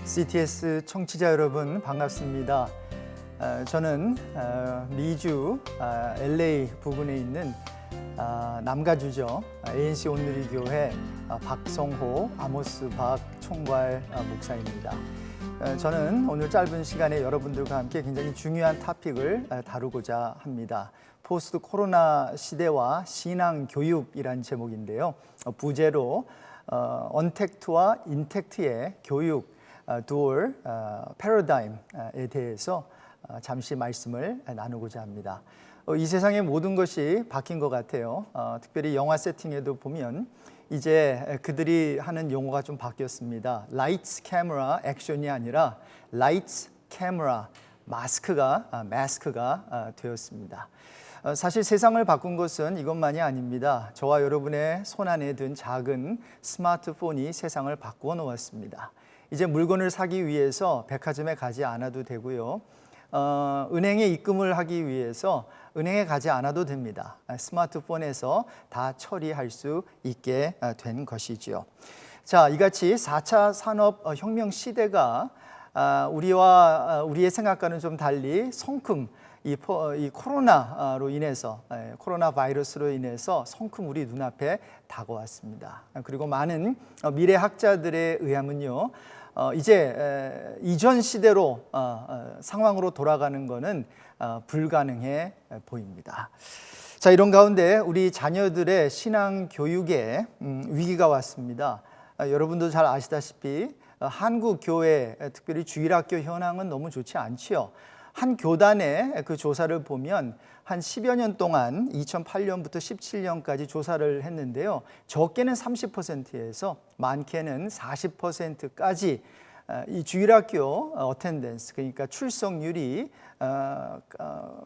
CTS 청취자 여러분 반갑습니다. 저는 미주 LA 부근에 있는 남가주죠. ANC 온누리교회 박성호 아모스 박 총괄 목사입니다. 저는 오늘 짧은 시간에 여러분들과 함께 굉장히 중요한 토픽을 다루고자 합니다. 포스트 코로나 시대와 신앙 교육이란 제목인데요. 부제로 언택트와 인택트의 교육 두얼 패러다임에 대해서 잠시 말씀을 나누고자 합니다. 이 세상의 모든 것이 바뀐 것 같아요. 특별히 영화 세팅에도 보면 이제 그들이 하는 용어가 좀 바뀌었습니다. Lights, Camera, Action이 아니라 Lights, Camera, 마스크가 되었습니다. 사실 세상을 바꾼 것은 이것만이 아닙니다. 저와 여러분의 손안에 든 작은 스마트폰이 세상을 바꾸어 놓았습니다. 이제 물건을 사기 위해서 백화점에 가지 않아도 되고요. 은행에 입금을 하기 위해서 은행에 가지 않아도 됩니다. 스마트폰에서 다 처리할 수 있게 된 것이지요. 자, 이같이 4차 산업혁명 시대가 우리의 생각과는 좀 달리 성큼 이 코로나로 인해서 코로나 바이러스로 인해서 성큼 우리 눈앞에 다가왔습니다. 그리고 많은 미래학자들에 의하면요, 이제 이전 시대로 상황으로 돌아가는 것은 불가능해 보입니다. 자, 이런 가운데 우리 자녀들의 신앙 교육에 위기가 왔습니다. 여러분도 잘 아시다시피 한국 교회, 특별히 주일학교 현황은 너무 좋지 않지요. 한 교단의 그 조사를 보면 한 10여 년 동안 2008년부터 17년까지 조사를 했는데요. 적게는 30%에서 많게는 40%까지 이 주일학교 어텐던스, 그러니까 출석률이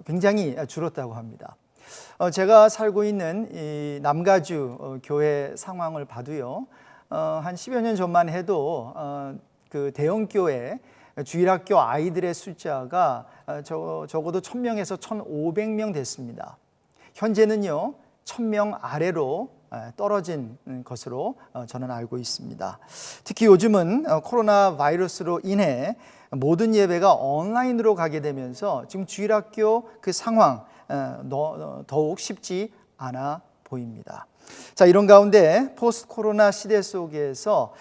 굉장히 줄었다고 합니다. 제가 살고 있는 이 남가주 교회 상황을 봐도요. 한 10여 년 전만 해도 그 대형교회 주일학교 아이들의 숫자가 적어도 1000명에서 1500명 됐습니다. 현재는요 1000명 아래로 떨어진 것으로 저는 알고 있습니다. 특히 요즘은 코로나 바이러스로 인해 모든 예배가 온라인으로 가게 되면서 지금 주일학교 그 상황 더욱 쉽지 않아 보입니다. 자, 이런 가운데 포스트 코로나 시대 속에서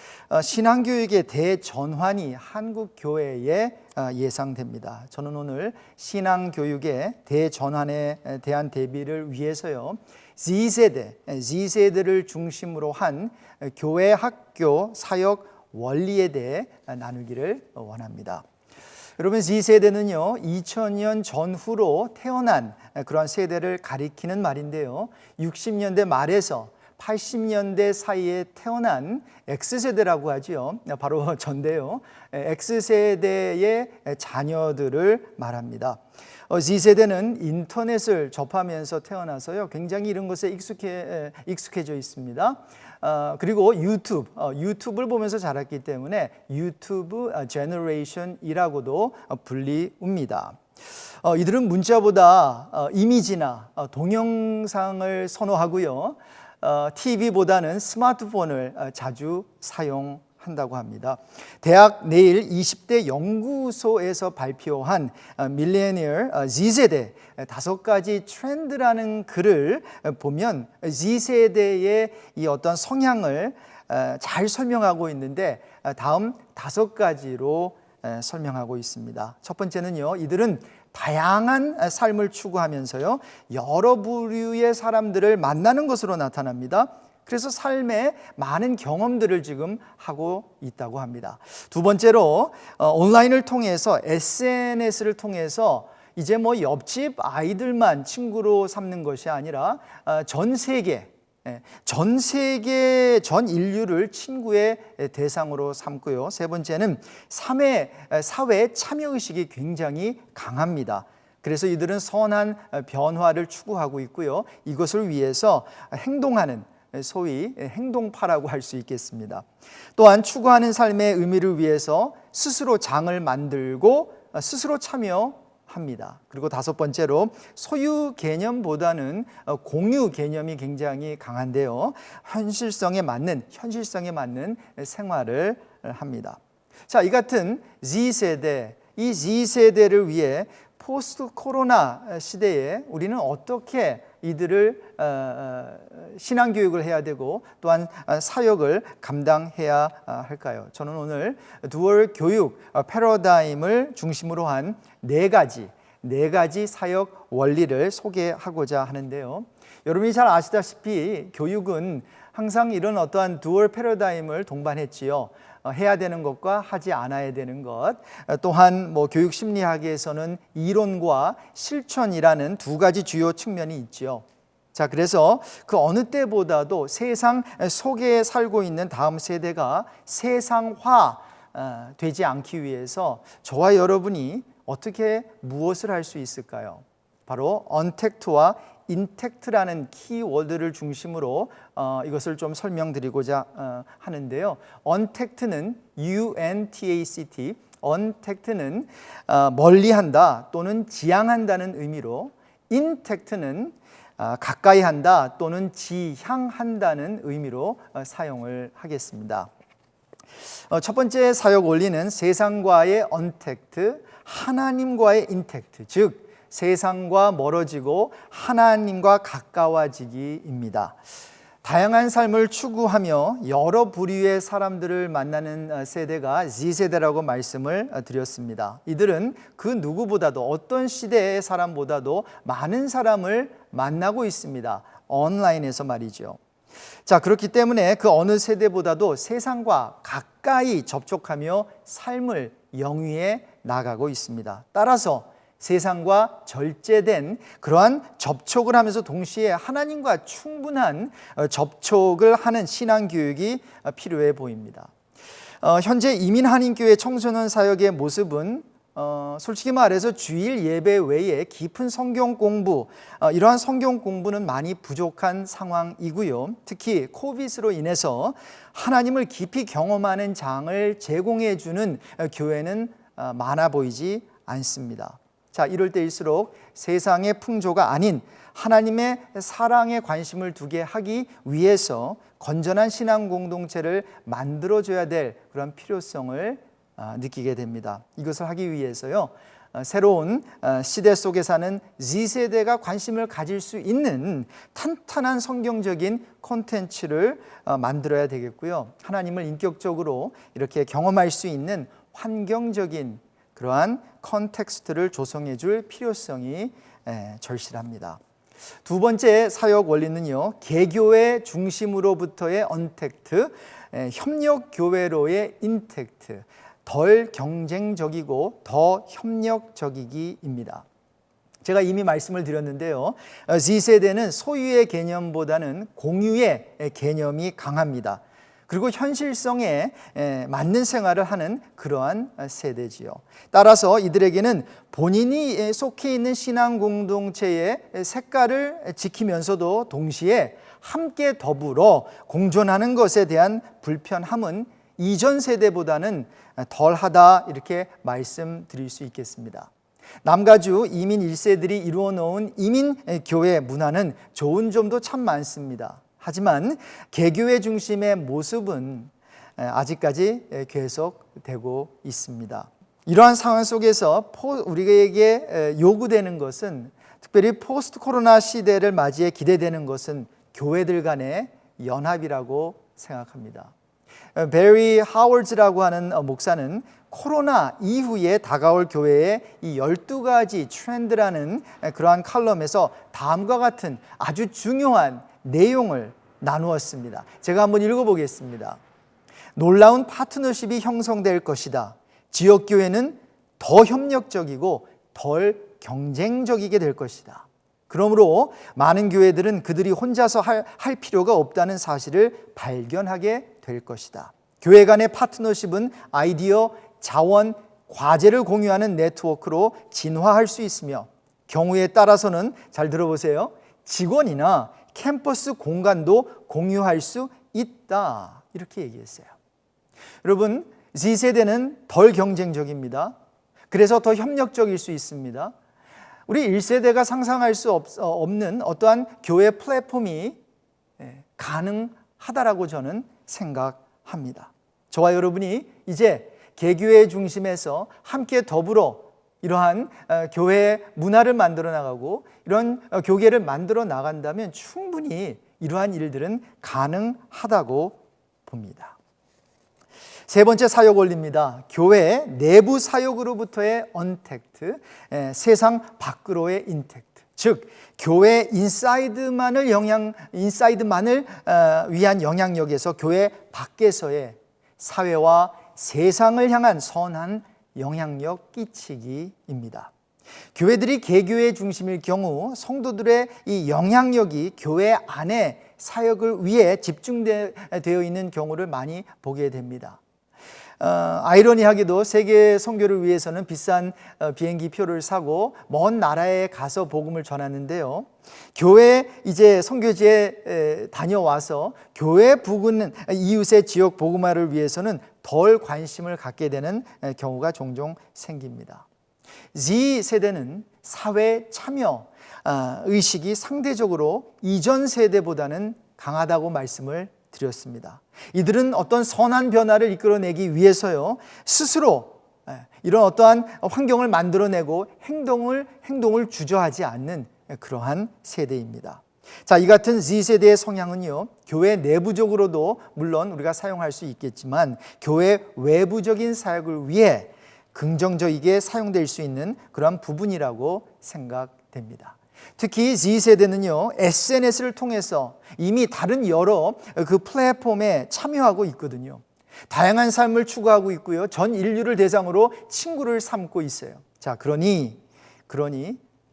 신앙교육의 대전환이 한국 교회에 예상됩니다. 저는 오늘 신앙교육의 대전환에 대한 대비를 위해서요, Z세대를 중심으로 한 교회 학교 사역 원리에 대해 나누기를 원합니다. 여러분, Z세대는요 2000년 전후로 태어난 그러한 세대를 가리키는 말인데요, 60년대 말에서 80년대 사이에 태어난 X세대라고 하죠. 바로 전데요, X세대의 자녀들을 말합니다. Z세대는 인터넷을 접하면서 태어나서요 굉장히 이런 것에 익숙해져 있습니다. 그리고 유튜브를 보면서 자랐기 때문에 유튜브 제너레이션이라고도 불리웁니다. 이들은 문자보다 이미지나 동영상을 선호하고요, TV보다는 스마트폰을 자주 사용한다고 합니다. 대학 내일 20대 연구소에서 발표한 밀레니얼 Z세대 5가지 트렌드라는 글을 보면 Z세대의 이 어떤 성향을 잘 설명하고 있는데 다음 5가지로 설명하고 있습니다. 첫 번째는요, 이들은 다양한 삶을 추구하면서요 여러 부류의 사람들을 만나는 것으로 나타납니다. 그래서 삶에 많은 경험들을 지금 하고 있다고 합니다. 두 번째로 온라인을 통해서 SNS를 통해서 이제 뭐 옆집 아이들만 친구로 삼는 것이 아니라 전 세계, 전 인류를 친구의 대상으로 삼고요. 세 번째는 사회 참여의식이 굉장히 강합니다. 그래서 이들은 선한 변화를 추구하고 있고요. 이것을 위해서 행동하는, 소위 행동파라고 할 수 있겠습니다. 또한 추구하는 삶의 의미를 위해서 스스로 장을 만들고 스스로 참여합니다. 그리고 5번째로 소유 개념보다는 공유 개념이 굉장히 강한데요, 현실성에 맞는 생활을 합니다. 자, 이 같은 Z세대, 이 Z세대를 위해 포스트 코로나 시대에 우리는 어떻게 이들을 신앙교육을 해야 되고 또한 사역을 감당해야 할까요? 저는 오늘 두얼 교육 패러다임을 중심으로 한 네 가지 사역 원리를 소개하고자 하는데요. 여러분이 잘 아시다시피 교육은 항상 이런 어떠한 두얼 패러다임을 동반했지요. 해야 되는 것과 하지 않아야 되는 것, 또한 교육 심리학에서는 이론과 실천이라는 두 가지 주요 측면이 있지요. 자, 그래서 그 어느 때보다도 세상 속에 살고 있는 다음 세대가 세상화 되지 않기 위해서 저와 여러분이 어떻게 무엇을 할 수 있을까요? 바로 untact와 intact라는 키워드를 중심으로 이것을 좀 설명드리고자 하는데요. untact는 U-N-T-A-C-T, untact는 멀리한다 또는 지향한다는 의미로, intact는 가까이 한다 또는 지향한다는 의미로 사용을 하겠습니다. 첫 번째 사역 원리는 세상과의 언택트, 하나님과의 인택트, 즉 세상과 멀어지고 하나님과 가까워지기입니다. 다양한 삶을 추구하며 여러 부류의 사람들을 만나는 세대가 Z세대라고 말씀을 드렸습니다. 이들은 그 누구보다도 어떤 시대의 사람보다도 많은 사람을 만나고 있습니다. 온라인에서 말이죠. 자, 그렇기 때문에 그 어느 세대보다도 세상과 가까이 접촉하며 삶을 영위해 나가고 있습니다. 따라서 세상과 절제된 그러한 접촉을 하면서 동시에 하나님과 충분한 접촉을 하는 신앙교육이 필요해 보입니다. 현재 이민한인교회 청소년 사역의 모습은 솔직히 말해서 주일 예배 외에 깊은 성경 공부, 이러한 성경 공부는 많이 부족한 상황이고요. 특히 코비드로 인해서 하나님을 깊이 경험하는 장을 제공해 주는 교회는 많아 보이지 않습니다. 자, 이럴 때일수록 세상의 풍조가 아닌 하나님의 사랑에 관심을 두게 하기 위해서 건전한 신앙 공동체를 만들어줘야 될 그런 필요성을 느끼게 됩니다. 이것을 하기 위해서요, 새로운 시대 속에 사는 Z세대가 관심을 가질 수 있는 탄탄한 성경적인 콘텐츠를 만들어야 되겠고요. 하나님을 인격적으로 이렇게 경험할 수 있는 환경적인 그러한 컨텍스트를 조성해 줄 필요성이 절실합니다. 두 번째 사역 원리는요, 개교회 중심으로부터의 언택트, 협력교회로의 인택트, 덜 경쟁적이고 더 협력적이기입니다. 제가 이미 말씀을 드렸는데요, Z세대는 소유의 개념보다는 공유의 개념이 강합니다. 그리고 현실성에 맞는 생활을 하는 그러한 세대지요. 따라서 이들에게는 본인이 속해 있는 신앙 공동체의 색깔을 지키면서도 동시에 함께 더불어 공존하는 것에 대한 불편함은 이전 세대보다는 덜하다, 이렇게 말씀드릴 수 있겠습니다. 남가주 이민 1세들이 이루어 놓은 이민교회 문화는 좋은 점도 참 많습니다. 하지만 개교회 중심의 모습은 아직까지 계속되고 있습니다. 이러한 상황 속에서 우리에게 요구되는 것은, 특별히 포스트 코로나 시대를 맞이해 기대되는 것은 교회들 간의 연합이라고 생각합니다. 베리 하워즈라고 하는 목사는 코로나 이후에 다가올 교회의 이 12가지 트렌드라는 그러한 칼럼에서 다음과 같은 아주 중요한 내용을 나누었습니다. 제가 한번 읽어보겠습니다. 놀라운 파트너십이 형성될 것이다. 지역교회는 더 협력적이고 덜 경쟁적이게 될 것이다. 그러므로 많은 교회들은 그들이 혼자서 할 필요가 없다는 사실을 발견하게 될 것이다. 교회 간의 파트너십은 아이디어, 자원, 과제를 공유하는 네트워크로 진화할 수 있으며 경우에 따라서는, 잘 들어보세요, 직원이나 캠퍼스 공간도 공유할 수 있다, 이렇게 얘기했어요. 여러분, Z세대는 덜 경쟁적입니다. 그래서 더 협력적일 수 있습니다. 우리 1세대가 상상할 수 없는 어떠한 교회 플랫폼이 가능하다라고 저는 생각합니다. 저와 여러분이 이제 개교회 중심에서 함께 더불어 이러한 교회 문화를 만들어 나가고 이런 교계를 만들어 나간다면 충분히 이러한 일들은 가능하다고 봅니다. 세 번째 사역 원리입니다. 교회 내부 사역으로부터의 언택트, 세상 밖으로의 인택트. 즉 교회 인사이드만을 위한 영향력에서 교회 밖에서의 사회와 세상을 향한 선한 영향력 끼치기입니다. 교회들이 개교회 중심일 경우 성도들의 이 영향력이 교회 안에 사역을 위해 집중되어 있는 경우를 많이 보게 됩니다. 아이러니하게도 세계 선교를 위해서는 비싼 비행기 표를 사고 먼 나라에 가서 복음을 전하는데요. 교회 이제 선교지에 다녀와서 교회 부근 이웃의 지역 복음화를 위해서는 덜 관심을 갖게 되는 경우가 종종 생깁니다. Z 세대는 사회 참여 의식이 상대적으로 이전 세대보다는 강하다고 말씀을 드렸습니다. 이들은 어떤 선한 변화를 이끌어내기 위해서요, 스스로 이런 어떠한 환경을 만들어내고 행동을 주저하지 않는 그러한 세대입니다. 자, 이 같은 Z세대의 성향은요, 교회 내부적으로도 물론 우리가 사용할 수 있겠지만 교회 외부적인 사역을 위해 긍정적이게 사용될 수 있는 그런 부분이라고 생각됩니다. 특히 Z세대는요, SNS를 통해서 이미 다른 여러 그 플랫폼에 참여하고 있거든요. 다양한 삶을 추구하고 있고요. 전 인류를 대상으로 친구를 삼고 있어요. 자, 그러니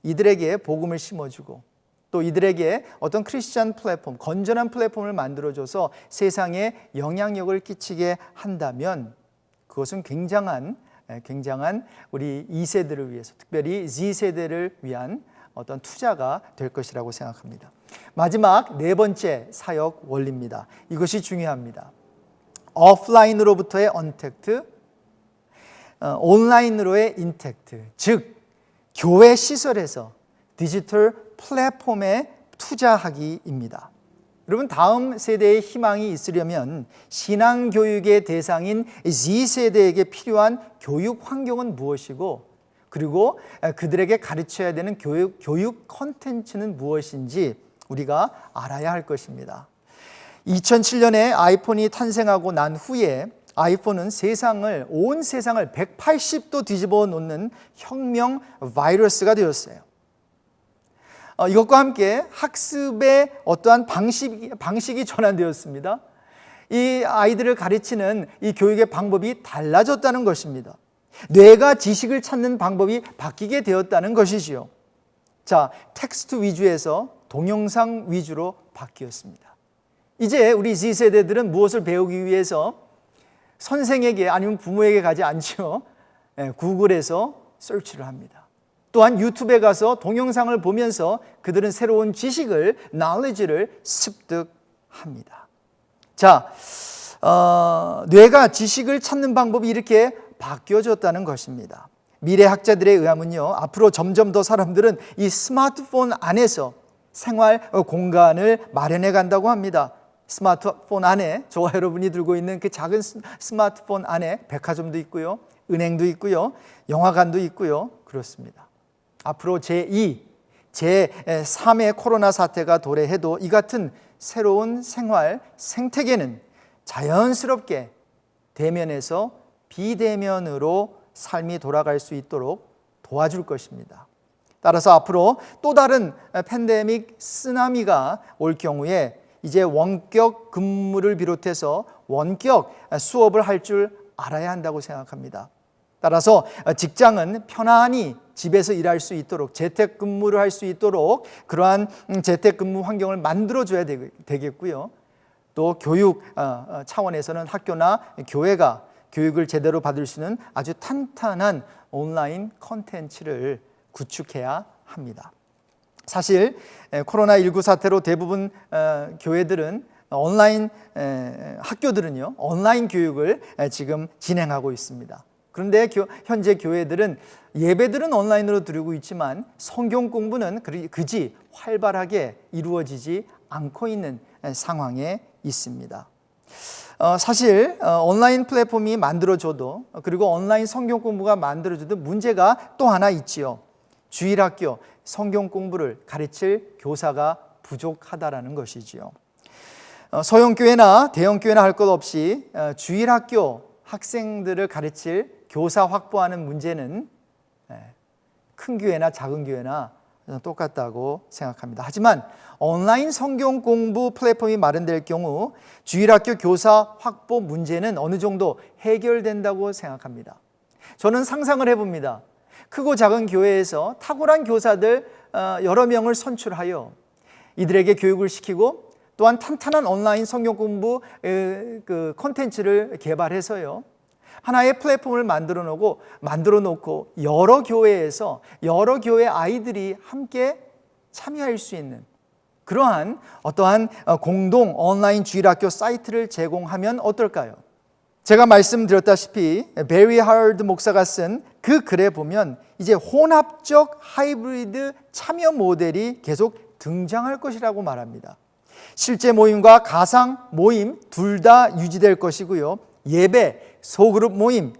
이들에게 복음을 심어주고 또 이들에게 어떤 크리스찬 플랫폼, 건전한 플랫폼을 만들어줘서 세상에 영향력을 끼치게 한다면 그것은 굉장한 우리 2세대를 위해서, 특별히 Z세대를 위한 어떤 투자가 될 것이라고 생각합니다. 마지막 네 번째 사역 원리입니다. 이것이 중요합니다. 오프라인으로부터의 언택트, 온라인으로의 인택트, 즉 교회 시설에서 디지털 플랫폼에 투자하기입니다. 여러분, 다음 세대의 희망이 있으려면 신앙교육의 대상인 Z세대에게 필요한 교육 환경은 무엇이고 그리고 그들에게 가르쳐야 되는 교육 콘텐츠는 무엇인지 우리가 알아야 할 것입니다. 2007년에 아이폰이 탄생하고 난 후에 아이폰은 온 세상을 180도 뒤집어 놓는 혁명 바이러스가 되었어요. 이것과 함께 학습의 어떠한 방식이 전환되었습니다. 이 아이들을 가르치는 이 교육의 방법이 달라졌다는 것입니다. 뇌가 지식을 찾는 방법이 바뀌게 되었다는 것이지요. 자, 텍스트 위주에서 동영상 위주로 바뀌었습니다. 이제 우리 Z세대들은 무엇을 배우기 위해서 선생에게 아니면 부모에게 가지 않죠. 구글에서 서치를 합니다. 또한 유튜브에 가서 동영상을 보면서 그들은 새로운 지식을, knowledge를 습득합니다. 자, 뇌가 지식을 찾는 방법이 이렇게 바뀌어졌다는 것입니다. 미래학자들에 의하면요, 앞으로 점점 더 사람들은 이 스마트폰 안에서 생활 공간을 마련해 간다고 합니다. 스마트폰 안에, 저와 여러분이 들고 있는 그 작은 스마트폰 안에 백화점도 있고요, 은행도 있고요, 영화관도 있고요, 그렇습니다. 앞으로 제2, 제3의 코로나 사태가 도래해도 이 같은 새로운 생활 생태계는 자연스럽게 대면에서 비대면으로 삶이 돌아갈 수 있도록 도와줄 것입니다. 따라서 앞으로 또 다른 팬데믹 쓰나미가 올 경우에 이제 원격 근무를 비롯해서 원격 수업을 할 줄 알아야 한다고 생각합니다. 따라서 직장은 편안히 집에서 일할 수 있도록, 재택근무를 할 수 있도록 그러한 재택근무 환경을 만들어줘야 되겠고요. 또 교육 차원에서는 학교나 교회가 교육을 제대로 받을 수 있는 아주 탄탄한 온라인 콘텐츠를 구축해야 합니다. 사실 코로나19 사태로 대부분 교회들은 학교들은요, 온라인 교육을 지금 진행하고 있습니다. 그런데 현재 교회들은 예배들은 온라인으로 드리고 있지만 성경 공부는 그지 활발하게 이루어지지 않고 있는 상황에 있습니다. 사실 온라인 플랫폼이 만들어져도 그리고 온라인 성경 공부가 만들어져도 문제가 또 하나 있지요. 주일학교 성경 공부를 가르칠 교사가 부족하다라는 것이지요. 소형교회나 대형교회나 할 것 없이 주일학교 학생들을 가르칠 교사 확보하는 문제는 큰 교회나 작은 교회나 똑같다고 생각합니다. 하지만 온라인 성경 공부 플랫폼이 마련될 경우 주일학교 교사 확보 문제는 어느 정도 해결된다고 생각합니다. 저는 상상을 해봅니다. 크고 작은 교회에서 탁월한 교사들 여러 명을 선출하여 이들에게 교육을 시키고 또한 탄탄한 온라인 성경 공부 콘텐츠를 개발해서요, 하나의 플랫폼을 만들어 놓고 여러 교회에서 여러 교회 아이들이 함께 참여할 수 있는 그러한 어떠한 공동 온라인 주일학교 사이트를 제공하면 어떨까요? 제가 말씀드렸다시피 베리 하워드 목사가 쓴 그 글에 보면 이제 혼합적 하이브리드 참여 모델이 계속 등장할 것이라고 말합니다. 실제 모임과 가상 모임 둘 다 유지될 것이고요. 예배, 소그룹 모임,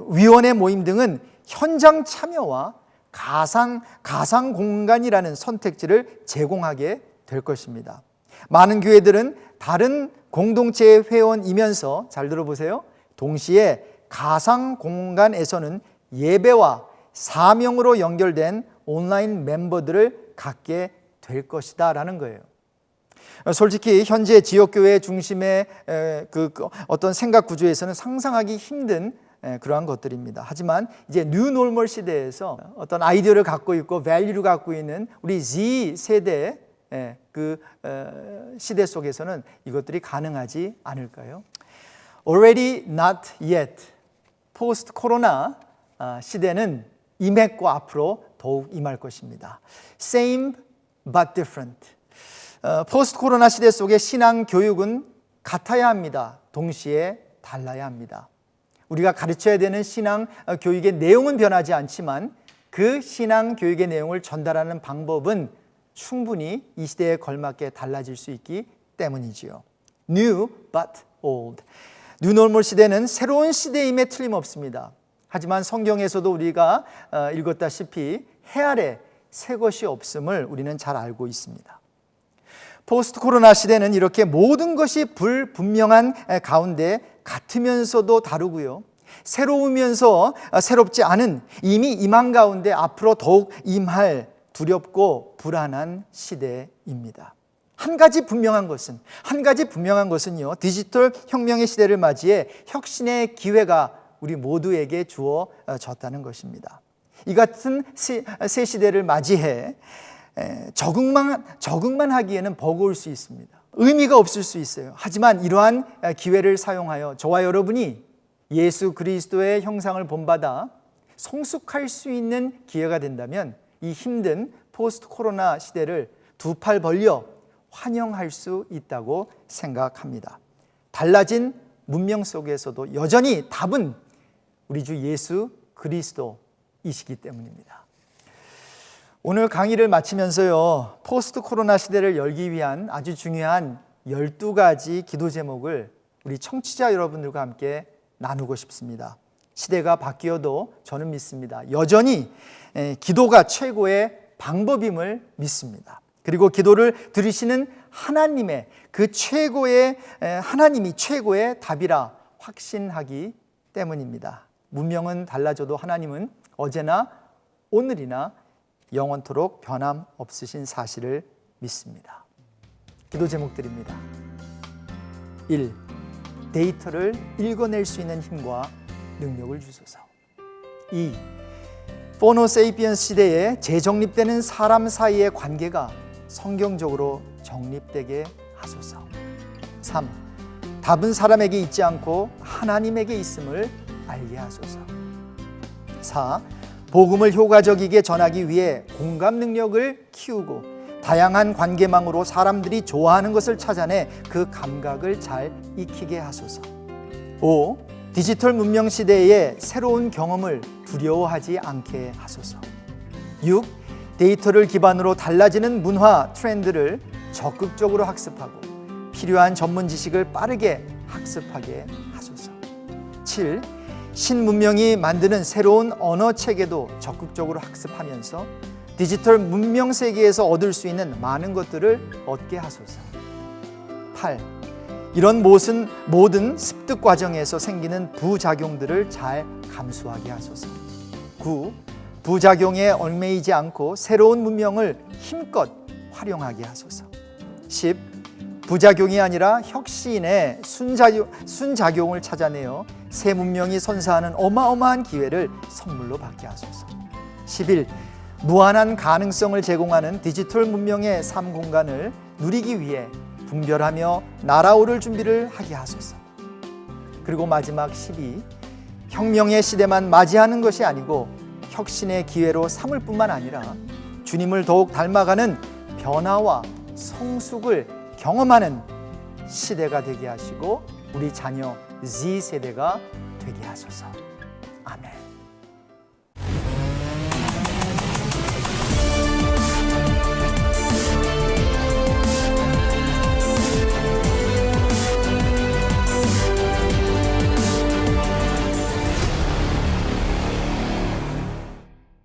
위원회 모임 등은 현장 참여와 가상 공간이라는 선택지를 제공하게 될 것입니다. 많은 교회들은 다른 공동체의 회원이면서 잘 들어보세요. 동시에 가상 공간에서는 예배와 사명으로 연결된 온라인 멤버들을 갖게 될 것이다 라는 거예요. 솔직히 현재 지역교회 중심의 어떤 생각 구조에서는 상상하기 힘든 그러한 것들입니다. 하지만 이제 뉴 노멀 시대에서 어떤 아이디어를 갖고 있고 밸류를 갖고 있는 우리 Z 세대 그 시대 속에서는 이것들이 가능하지 않을까요? Already not yet. 포스트 코로나 시대는 임했고 앞으로 더욱 임할 것입니다. Same but different. 포스트 코로나 시대 속의 신앙 교육은 같아야 합니다. 동시에 달라야 합니다. 우리가 가르쳐야 되는 신앙 교육의 내용은 변하지 않지만 그 신앙 교육의 내용을 전달하는 방법은 충분히 이 시대에 걸맞게 달라질 수 있기 때문이지요. New but old. 뉴노멀 시대는 새로운 시대임에 틀림없습니다. 하지만 성경에서도 우리가 읽었다시피 해 아래 새 것이 없음을 우리는 잘 알고 있습니다. 포스트 코로나 시대는 이렇게 모든 것이 불분명한 가운데 같으면서도 다르고요, 새로우면서 새롭지 않은 이미 임한 가운데 앞으로 더욱 임할 두렵고 불안한 시대입니다. 한 가지 분명한 것은요, 디지털 혁명의 시대를 맞이해 혁신의 기회가 우리 모두에게 주어졌다는 것입니다. 이 같은 새 시대를 맞이해 적응만 하기에는 버거울 수 있습니다. 의미가 없을 수 있어요. 하지만 이러한 기회를 사용하여 저와 여러분이 예수 그리스도의 형상을 본받아 성숙할 수 있는 기회가 된다면 이 힘든 포스트 코로나 시대를 두 팔 벌려 환영할 수 있다고 생각합니다. 달라진 문명 속에서도 여전히 답은 우리 주 예수 그리스도이시기 때문입니다. 오늘 강의를 마치면서요, 포스트 코로나 시대를 열기 위한 아주 중요한 12가지 기도 제목을 우리 청취자 여러분들과 함께 나누고 싶습니다. 시대가 바뀌어도 저는 믿습니다. 여전히 기도가 최고의 방법임을 믿습니다. 그리고 기도를 들으시는 하나님의 하나님이 최고의 답이라 확신하기 때문입니다. 문명은 달라져도 하나님은 어제나 오늘이나 영원토록 변함없으신 사실을 믿습니다. 기도 제목드립니다. 1. 데이터를 읽어낼 수 있는 힘과 능력을 주소서. 2. 포노세이피언스 시대에 재정립되는 사람 사이의 관계가 성경적으로 정립되게 하소서. 3. 답은 사람에게 있지 않고 하나님에게 있음을 알게 하소서. 4. 복음을 효과적이게 전하기 위해 공감 능력을 키우고 다양한 관계망으로 사람들이 좋아하는 것을 찾아내 그 감각을 잘 익히게 하소서. 5. 디지털 문명 시대의 새로운 경험을 두려워하지 않게 하소서. 6. 데이터를 기반으로 달라지는 문화 트렌드를 적극적으로 학습하고 필요한 전문 지식을 빠르게 학습하게 하소서. 7. 신문명이 만드는 새로운 언어 체계도 적극적으로 학습하면서 디지털 문명 세계에서 얻을 수 있는 많은 것들을 얻게 하소서. 8. 이런 모든 습득 과정에서 생기는 부작용들을 잘 감수하게 하소서. 9. 부작용에 얽매이지 않고 새로운 문명을 힘껏 활용하게 하소서. 10. 부작용이 아니라 혁신의 순작용을 찾아내어 새 문명이 선사하는 어마어마한 기회를 선물로 받게 하소서. 11. 무한한 가능성을 제공하는 디지털 문명의 삶 공간을 누리기 위해 분별하며 날아오를 준비를 하게 하소서. 그리고 마지막 12. 혁명의 시대만 맞이하는 것이 아니고 혁신의 기회로 삼을 뿐만 아니라 주님을 더욱 닮아가는 변화와 성숙을 경험하는 시대가 되게 하시고 우리 자녀 Z세대가 되게 하소서.